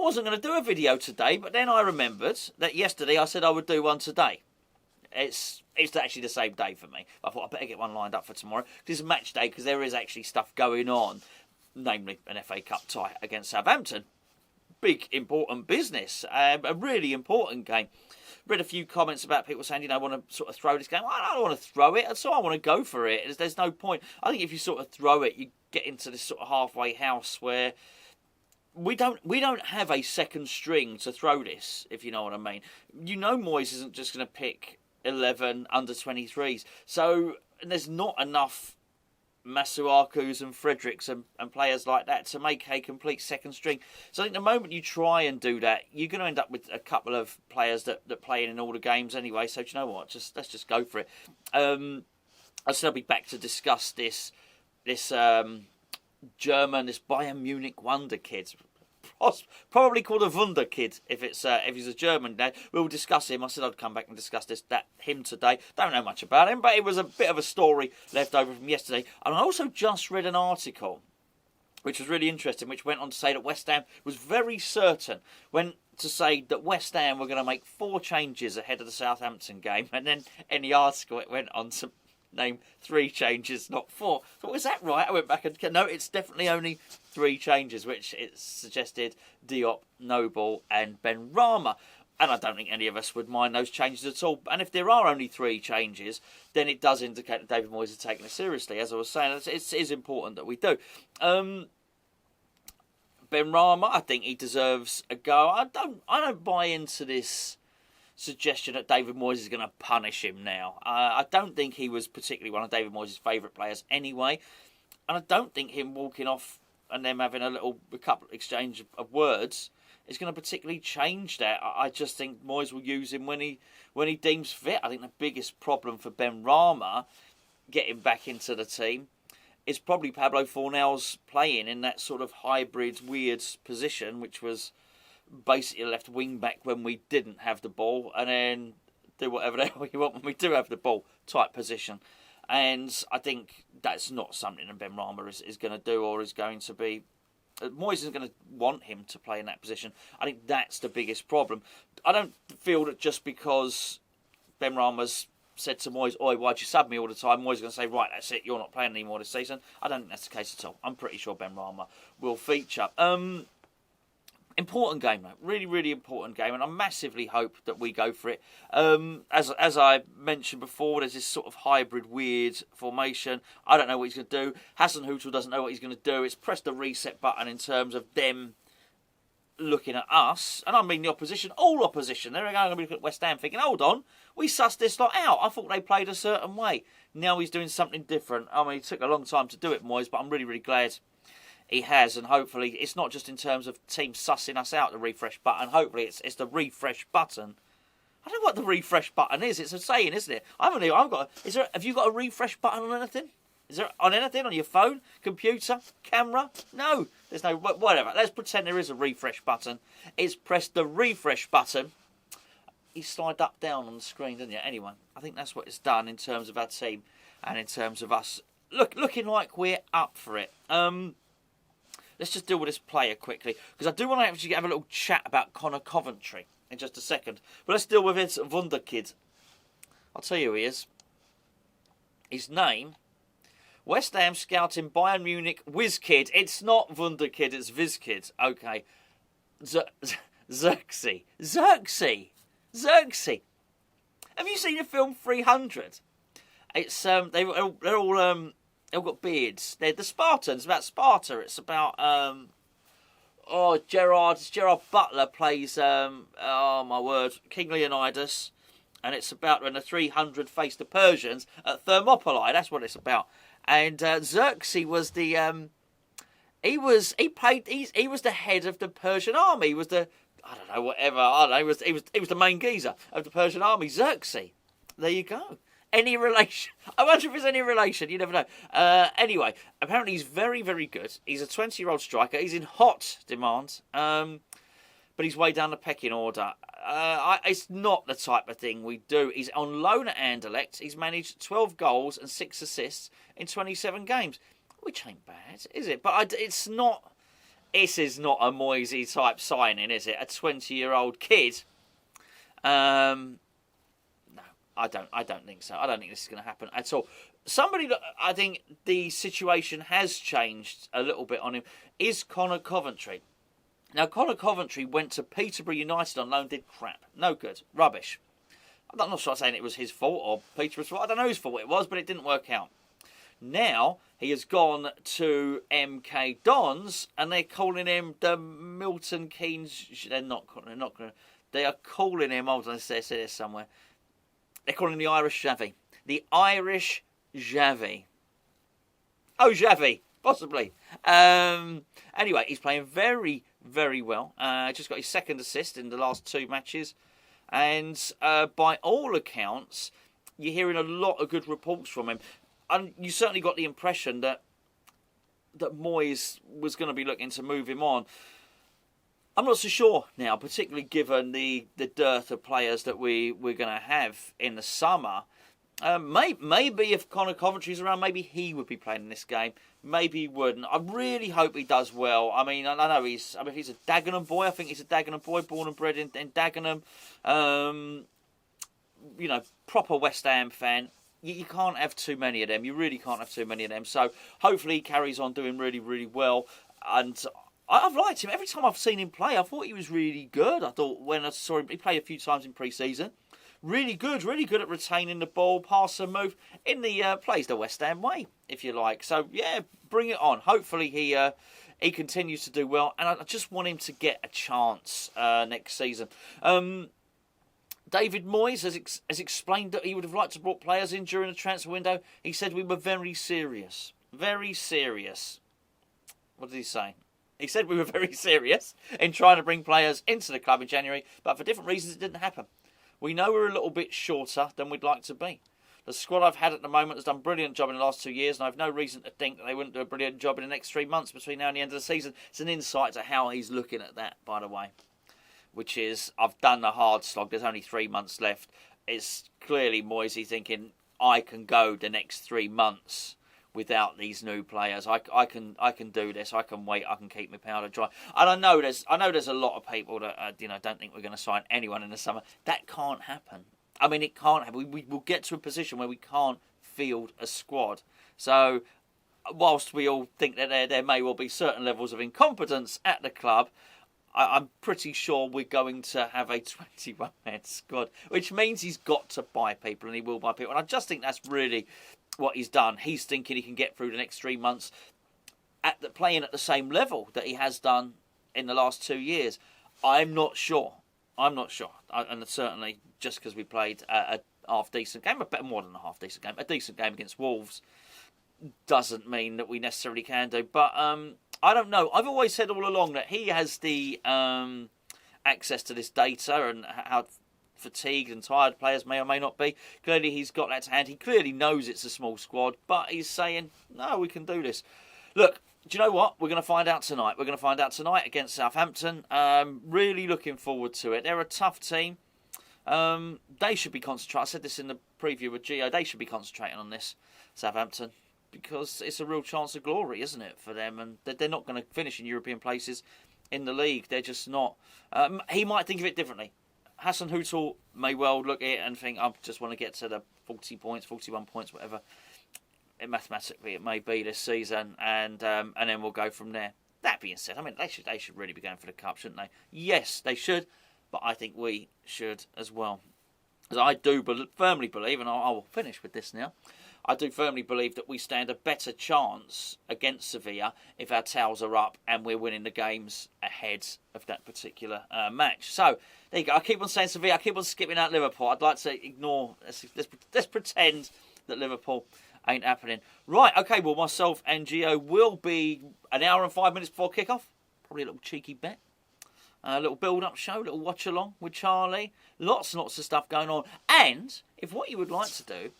wasn't going to do a video today, but then I remembered that yesterday I said I would do one today. It's actually the same day for me. I thought I'd better get one lined up for tomorrow. This is match day because there is actually stuff going on, namely an FA Cup tie against Southampton. Big, important business. A really important game. Read a few comments about people saying, I want to sort of throw this game. I don't want to throw it. That's all. I want to go for it. There's no point. I think if you sort of throw it, you get into this sort of halfway house where we don't have a second string to throw this, if you know what I mean. Moyes isn't just going to pick 11 under 23s. So there's not enough Masuakus and Fredericks and players like that to make a complete second string. So I think the moment you try and do that, you're going to end up with a couple of players that play in all the games anyway. So do you know what? Let's just go for it. I said I'll be back to discuss this German, this Bayern Munich wonder kid. Probably called a Wunder kid if he's a German dad. We'll discuss him. I said I'd come back and discuss him today. Don't know much about him, but it was a bit of a story left over from yesterday. And I also just read an article which was really interesting, which went on to say that West Ham was very certain when to say that West Ham were going to make 4 changes ahead of the Southampton game, and then in the article it went on to name 3 changes, not 4. So was that right? I went back and no, it's definitely only 3 changes, which it suggested Diop, Noble and Benrahma. And I don't think any of us would mind those changes at all. And if there are only 3 changes, then it does indicate that David Moyes is taking it seriously. As I was saying, it is important that we do. Benrahma, I think he deserves a go. I don't buy into this suggestion that David Moyes is going to punish him now. I don't think he was particularly one of David Moyes' favourite players anyway. And I don't think him walking off and them having a couple exchange of words is going to particularly change that. I just think Moyes will use him when he deems fit. I think the biggest problem for Benrahma getting back into the team is probably Pablo Fornel's playing in that sort of hybrid, weird position, which was basically left wing back when we didn't have the ball, and then do whatever the hell you want when we do have the ball type position. And I think that's not something that Benrahma is going to do or is going to be. Moyes isn't going to want him to play in that position. I think that's the biggest problem. I don't feel that just because Benrahma's said to Moyes, "Oi, why'd you sub me all the time?" Moyes is going to say, "Right, that's it, you're not playing anymore this season." I don't think that's the case at all. I'm pretty sure Benrahma will feature. Important game, though. Really, really important game, and I massively hope that we go for it. As I mentioned before, there's this sort of hybrid, weird formation. I don't know what he's going to do. Hassan Hootel doesn't know what he's going to do. It's press the reset button in terms of them looking at us, and I mean the opposition, all opposition. They're going to be looking at West Ham thinking, hold on, we sussed this lot out. I thought they played a certain way. Now he's doing something different. I mean, it took a long time to do it, Moyes, but I'm really, really glad he has, and hopefully it's not just in terms of teams sussing us out, the refresh button. Hopefully it's the refresh button. I don't know what the refresh button is. It's a saying, isn't it? Have you got a refresh button on anything? Is there on anything? On your phone, computer, camera? No, there's no, whatever. Let's pretend there is a refresh button. It's press the refresh button. You slide up down on the screen, didn't you? Anyway, I think that's what it's done in terms of our team and in terms of us looking like we're up for it. Let's just deal with this player quickly, because I do want to actually have a little chat about Connor Coventry in just a second. But let's deal with this Wunder kid. I'll tell you who he is. His name, West Ham scouting Bayern Munich Whiz Kid. It's not Wunder Kid, it's Viz Kid. Okay. Xerxes. Have you seen the film 300? It's they're all they've got beards. They're the Spartans. It's about Sparta. It's about Gerard Butler plays oh my word, King Leonidas, and it's about when the 300 faced the Persians at Thermopylae. That's what it's about. And Xerxes was the he was the head of the Persian army. He was the he was the main geezer of the Persian army. Xerxes. There you go. Any relation? I wonder if there's any relation. You never know. Anyway, apparently he's very, very good. He's a 20-year-old striker. He's in hot demand, but he's way down the pecking order. It's not the type of thing we do. He's on loan at Anderlecht. He's managed 12 goals and 6 assists in 27 games, which ain't bad, is it? But it's not this is not a Moyesie type signing, is it? A 20-year-old kid. No, I don't think so. I don't think this is going to happen at all. Somebody that I think the situation has changed a little bit on him is Connor Coventry. Now, Connor Coventry went to Peterborough United on loan, did crap. No good. Rubbish. I'm not sure saying it was his fault or Peterborough's fault. I don't know whose fault it was, but it didn't work out. Now, he has gone to MK Dons, and they're calling him the Milton Keynes... They're not going to... They are calling him... Hold on, I say this somewhere. They're calling him the Irish Xavi. The Irish Xavi. Oh, Xavi. Possibly. Anyway, he's playing very, very well. Just got his second assist in the last 2 matches. And by all accounts, you're hearing a lot of good reports from him. And you certainly got the impression that Moyes was going to be looking to move him on. I'm not so sure now, particularly given the dearth of players that we're going to have in the summer. Maybe if Connor Coventry's around, maybe he would be playing in this game. Maybe he wouldn't. I really hope he does well. I mean, I know he's a Dagenham boy. I think he's a Dagenham boy, born and bred in Dagenham. Proper West Ham fan. You can't have too many of them. You really can't have too many of them. So hopefully he carries on doing really, really well. And I've liked him. Every time I've seen him play, I thought he was really good. I thought when I saw him, he played a few times in pre-season. Really good at retaining the ball, pass and move. In the plays the West Ham way, if you like. So yeah, bring it on. Hopefully he continues to do well, and I just want him to get a chance next season. David Moyes has explained that he would have liked to brought players in during the transfer window. He said we were very serious. Very serious. What did he say? He said we were very serious in trying to bring players into the club in January, but for different reasons it didn't happen. We know we're a little bit shorter than we'd like to be. The squad I've had at the moment has done a brilliant job in the last 2 years, and I've no reason to think that they wouldn't do a brilliant job in the next 3 months between now and the end of the season. It's an insight to how he's looking at that, by the way, which is, I've done the hard slog, there's only 3 months left. It's clearly Moyesy thinking, I can go the next 3 months without these new players. I can do this. I can wait. I can keep my powder dry. And I know there's a lot of people that don't think we're going to sign anyone in the summer. That can't happen. I mean, it can't happen. We will get to a position where we can't field a squad. So, whilst we all think that there may well be certain levels of incompetence at the club, I'm pretty sure we're going to have a 21-man squad, which means he's got to buy people, and he will buy people. And I just think that's really what he's done. He's thinking he can get through the next 3 months playing at the same level that he has done in the last 2 years. I'm not sure. And certainly just because we played a half-decent game, a bit more than a half-decent game, a decent game against Wolves, doesn't mean that we necessarily can do. But I don't know. I've always said all along that he has the access to this data and how fatigued and tired players may or may not be. Clearly he's got that to hand. He clearly knows it's a small squad, but he's saying, no, we can do this. Look, do you know what? We're going to find out tonight. We're going to find out tonight against Southampton. Really looking forward to it. They're a tough team. They should be concentrating. I said this in the preview with Gio. They should be concentrating on this, Southampton, because it's a real chance of glory, isn't it, for them? And they're not going to finish in European places in the league. They're just not. He might think of it differently. Hassan Hootel may well look at it and think, I just want to get to the 40 points, 41 points, whatever mathematically it may be this season, and then we'll go from there. That being said, I mean, they should really be going for the cup, shouldn't they? Yes, they should, but I think we should as well. As I do firmly believe, and I will finish with this now, I do firmly believe that we stand a better chance against Sevilla if our towels are up and we're winning the games ahead of that particular match. So, there you go. I keep on saying Sevilla. I keep on skipping out Liverpool. I'd like to ignore... Let's pretend that Liverpool ain't happening. Right, okay, well, myself and Gio will be an hour and 5 minutes before kickoff. Probably a little cheeky bet. A little build-up show, a little watch-along with Charlie. Lots and lots of stuff going on. And if what you would like to do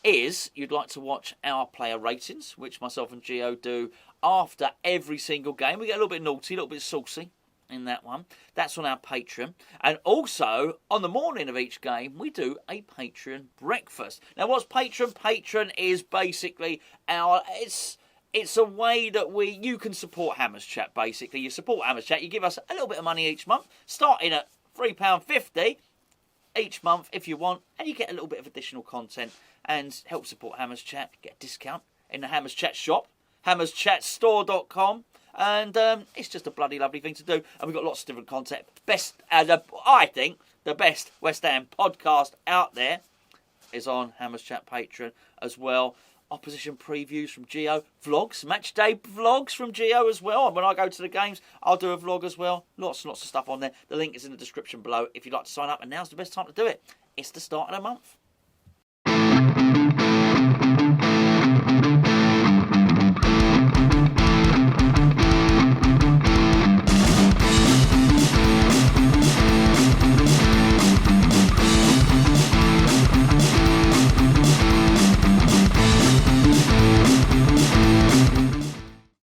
is you'd like to watch our player ratings, which myself and Gio do after every single game. We get a little bit naughty, a little bit saucy in that one. That's on our Patreon. And also, on the morning of each game, we do a Patreon breakfast. Now, what's Patreon? Patreon is basically it's a way that you can support Hammers Chat, basically. You support Hammers Chat, you give us a little bit of money each month, starting at £3.50 each month if you want, and you get a little bit of additional content and help support Hammers Chat, get a discount in the Hammers Chat shop, hammerschatstore.com, and it's just a bloody lovely thing to do. And we've got lots of different content. I think the best West Ham podcast out there is on Hammers Chat Patreon as well. Opposition previews from Gio, vlogs, match day vlogs from Gio as well. And when I go to the games, I'll do a vlog as well. Lots and lots of stuff on there. The link is in the description below if you'd like to sign up. And now's the best time to do it. It's the start of the month.